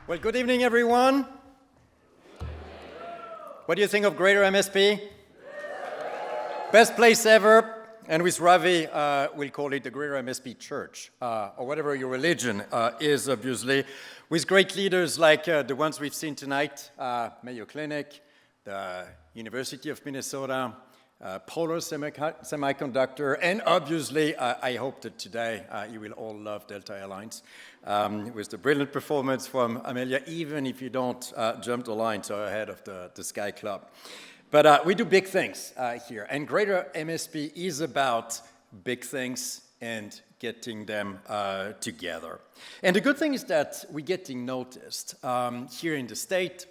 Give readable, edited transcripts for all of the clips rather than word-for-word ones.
Well, good evening, everyone. What do you think of Greater MSP? Best place ever. And with Ravi, we'll call it the Greater MSP Church, or whatever your religion is, obviously, with great leaders like the ones we've seen tonight, Mayo Clinic, the University of Minnesota, Polar Semiconductor, and obviously, I hope that today you will all love Delta Airlines with the brilliant performance from Amelia, even if you don't jump the line so ahead of the Sky Club. But we do big things here, and Greater MSP is about big things and getting them together. And the good thing is that we're getting noticed here in the state,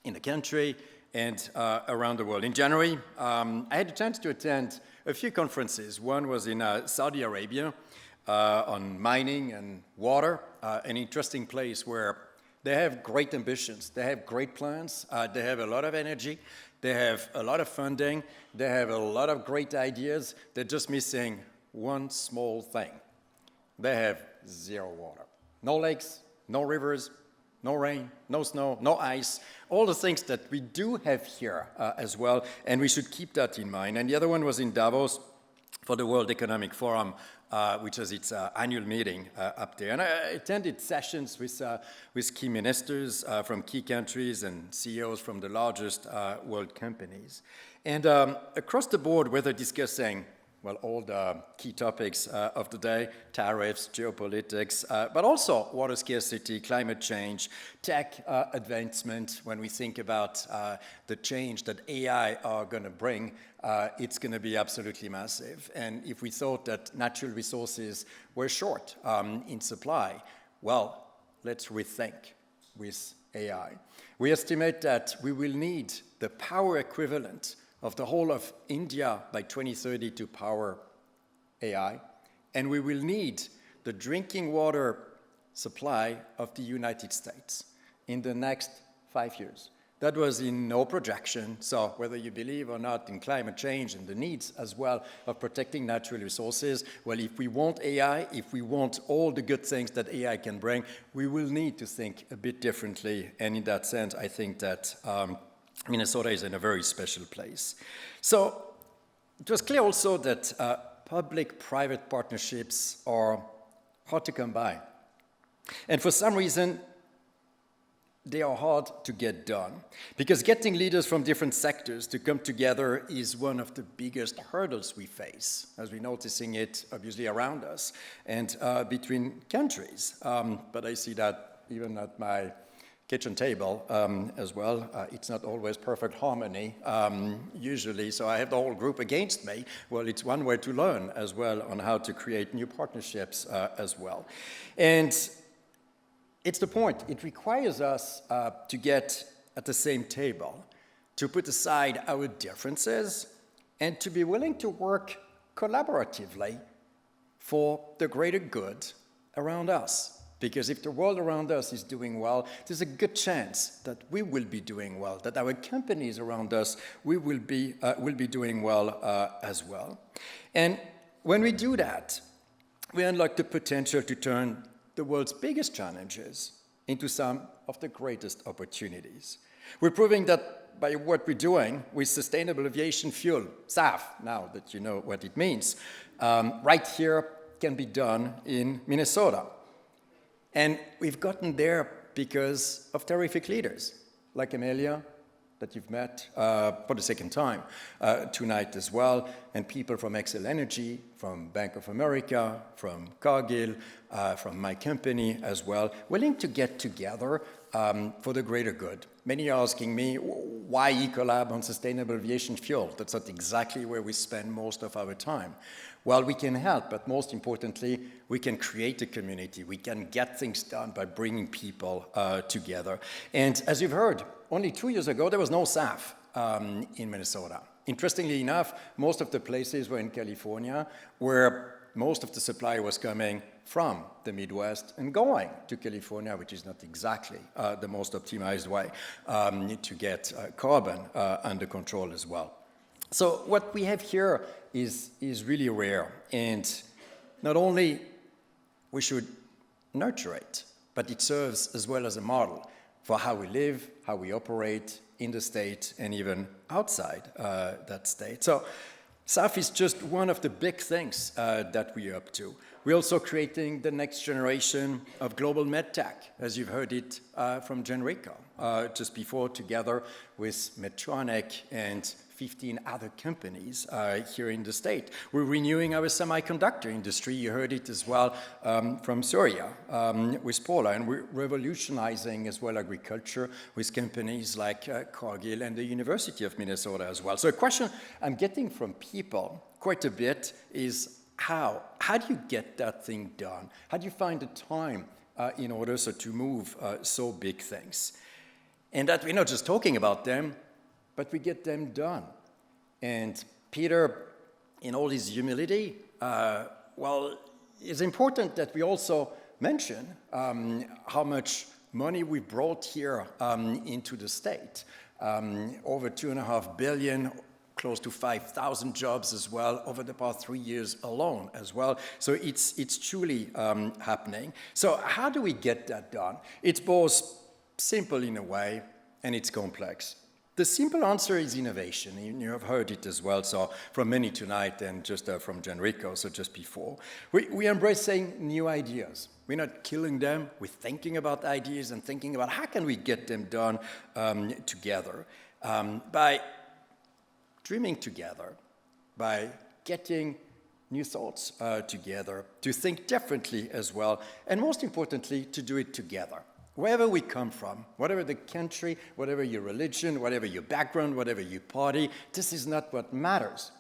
in the country, and around the world. In January, I had a chance to attend a few conferences. One was in Saudi Arabia on mining and water, an interesting place where they have great ambitions, they have great plans, they have a lot of energy, they have a lot of funding, they have a lot of great ideas. They're just missing one small thing. They have zero water. No lakes, no rivers, no rain, no snow, no ice, all the things that we do have here as well, and we should keep that in mind. And the other one was in Davos for the World Economic Forum, which was its annual meeting up there. And I attended sessions with key ministers from key countries and CEOs from the largest world companies. And across the board, whether discussing all the key topics of the day, tariffs, geopolitics, but also water scarcity, climate change, tech advancement. When we think about the change that AI are going to bring, it's going to be absolutely massive. And if we thought that natural resources were short in supply, well, let's rethink with AI. We estimate that we will need the power equivalent of the whole of India by 2030 to power AI, and we will need the drinking water supply of the United States in the next 5 years. That was in no projection, so whether you believe or not in climate change and the needs as well of protecting natural resources, well, if we want AI, if we want all the good things that AI can bring, we will need to think a bit differently, and in that sense, I think that Minnesota is in a very special place. So it was clear also that public-private partnerships are hard to come by. And for some reason, they are hard to get done. Because getting leaders from different sectors to come together is one of the biggest hurdles we face, as we're noticing it obviously around us and between countries. But I see that even at my kitchen table as well. It's not always perfect harmony, usually, so I have the whole group against me. Well, it's one way to learn as well on how to create new partnerships as well. And it's the point. It requires us to get at the same table, to put aside our differences, and to be willing to work collaboratively for the greater good around us. Because if the world around us is doing well, there's a good chance that we will be doing well, that our companies around us will be doing well as well. And when we do that, we unlock the potential to turn the world's biggest challenges into some of the greatest opportunities. We're proving that by what we're doing with sustainable aviation fuel, SAF, now that you know what it means, right here can be done in Minnesota. And we've gotten there because of terrific leaders, like Amelia, that you've met for the second time tonight as well, and people from Excel Energy, from Bank of America, from Cargill, from my company as well, willing to get together for the greater good. Many are asking me, why Ecolab on sustainable aviation fuel? That's not exactly where we spend most of our time. Well, we can help, but most importantly, we can create a community. We can get things done by bringing people together. And as you've heard, only 2 years ago, there was no SAF in Minnesota. Interestingly enough, most of the places were in California, where most of the supply was coming from the Midwest and going to California, which is not exactly the most optimized way to get carbon under control as well. So what we have here is really rare, and not only we should nurture it, but it serves as well as a model for how we live, how we operate in the state, and even outside that state. So SAF is just one of the big things that we're up to. We're also creating the next generation of global medtech, as you've heard it from Genrico just before, together with Medtronic and 15 other companies here in the state. We're renewing our semiconductor industry. You heard it as well from Surya with Paula, and we're revolutionizing as well agriculture with companies like Cargill and the University of Minnesota as well. So a question I'm getting from people quite a bit is how do you get that thing done? How do you find the time in order to move so big things? And that we're not just talking about them, but we get them done. And Peter, in all his humility, it's important that we also mention how much money we brought here into the state. Over $2.5 billion, close to 5,000 jobs as well over the past 3 years alone as well. So it's truly happening. So how do we get that done? It's both simple in a way, and it's complex. The simple answer is innovation. You have heard it as well, so from many tonight and just from Genrico, so just before. We're embracing new ideas. We're not killing them. We're thinking about ideas and thinking about how can we get them done together by dreaming together, by getting new thoughts together, to think differently as well, and most importantly, to do it together. Wherever we come from, whatever the country, whatever your religion, whatever your background, whatever your party, this is not what matters.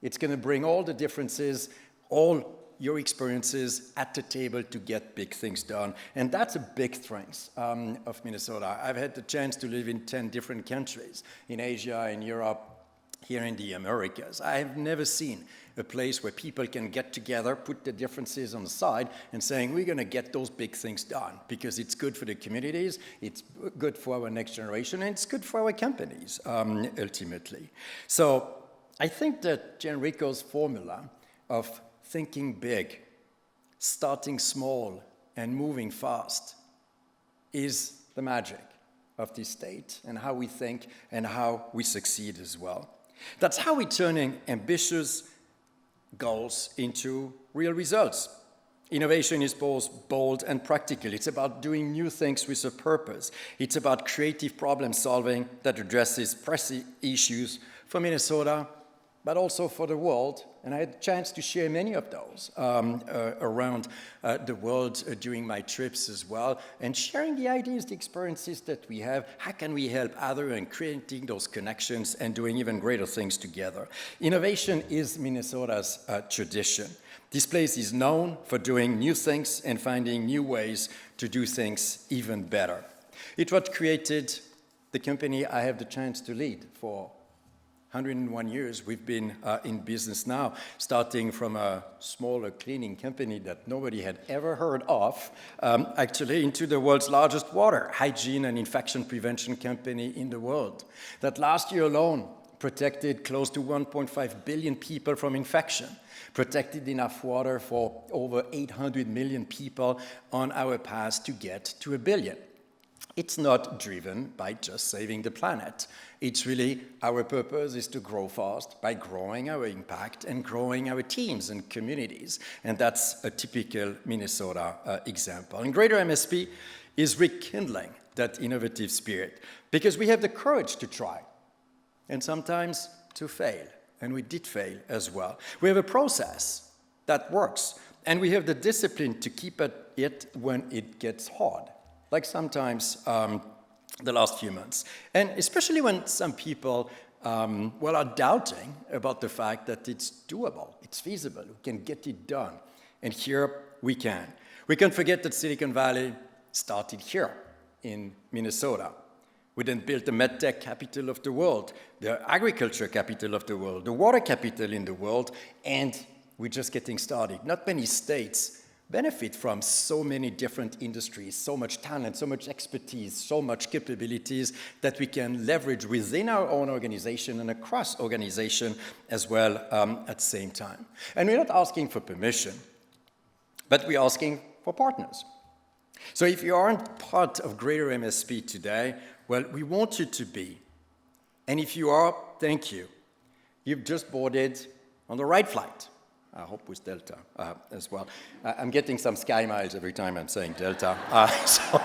It's going to bring all the differences, all your experiences at the table to get big things done. And that's a big strength of Minnesota. I've had the chance to live in 10 different countries, in Asia, in Europe, here in the Americas. I have never seen a place where people can get together, put the differences on the side, and saying, we're going to get those big things done because it's good for the communities, it's good for our next generation, and it's good for our companies, ultimately. So I think that Genrico's formula of thinking big, starting small, and moving fast is the magic of this state and how we think and how we succeed as well. That's how we're turning ambitious goals into real results. Innovation is both bold and practical. It's about doing new things with a purpose. It's about creative problem solving that addresses pressing issues for Minnesota, but also for the world. And I had a chance to share many of those around the world during my trips as well, and sharing the ideas, the experiences that we have. How can we help others and creating those connections and doing even greater things together? Innovation is Minnesota's tradition. This place is known for doing new things and finding new ways to do things even better. It's what created the company I have the chance to lead for 101 years. We've been in business now, starting from a smaller cleaning company that nobody had ever heard of, actually into the world's largest water, hygiene and infection prevention company in the world. That last year alone protected close to 1.5 billion people from infection, protected enough water for over 800 million people on our path to get to 1 billion. It's not driven by just saving the planet. It's really our purpose is to grow fast by growing our impact and growing our teams and communities. And that's a typical Minnesota example. And Greater MSP is rekindling that innovative spirit because we have the courage to try and sometimes to fail. And we did fail as well. We have a process that works, and we have the discipline to keep at it when it gets hard, like sometimes the last few months. And especially when some people are doubting about the fact that it's doable, it's feasible, we can get it done. And here we can. We can't forget that Silicon Valley started here in Minnesota. We then built the medtech capital of the world, the agriculture capital of the world, the water capital in the world, and we're just getting started. Not many states benefit from so many different industries, so much talent, so much expertise, so much capabilities that we can leverage within our own organization and across organization as well at the same time. And we're not asking for permission, but we're asking for partners. So if you aren't part of Greater MSP today, well, we want you to be. And if you are, thank you. You've just boarded on the right flight. I hope with Delta as well. I'm getting some Sky Miles every time I'm saying Delta, so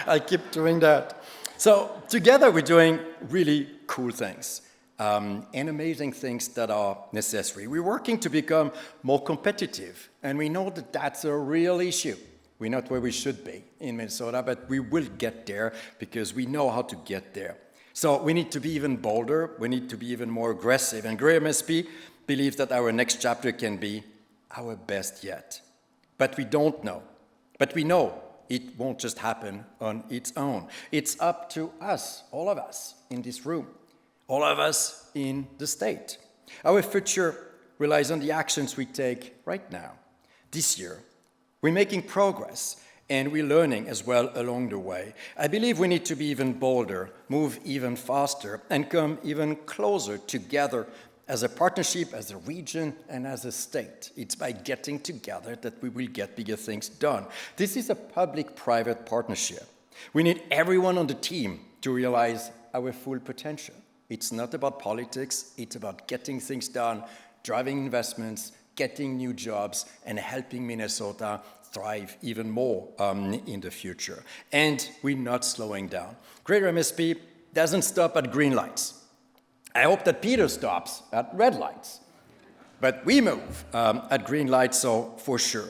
I keep doing that. So together we're doing really cool things and amazing things that are necessary. We're working to become more competitive, and we know that that's a real issue. We're not where we should be in Minnesota, but we will get there because we know how to get there. So we need to be even bolder, we need to be even more aggressive, and Greater MSP believes that our next chapter can be our best yet. But we don't know. But we know it won't just happen on its own. It's up to us, all of us in this room, all of us in the state. Our future relies on the actions we take right now. This year, we're making progress, and we're learning as well along the way. I believe we need to be even bolder, move even faster, and come even closer together as a partnership, as a region, and as a state. It's by getting together that we will get bigger things done. This is a public-private partnership. We need everyone on the team to realize our full potential. It's not about politics, it's about getting things done, driving investments, getting new jobs, and helping Minnesota thrive even more in the future. And we're not slowing down. Greater MSP doesn't stop at green lights. I hope that Peter stops at red lights. But we move at green lights, so for sure.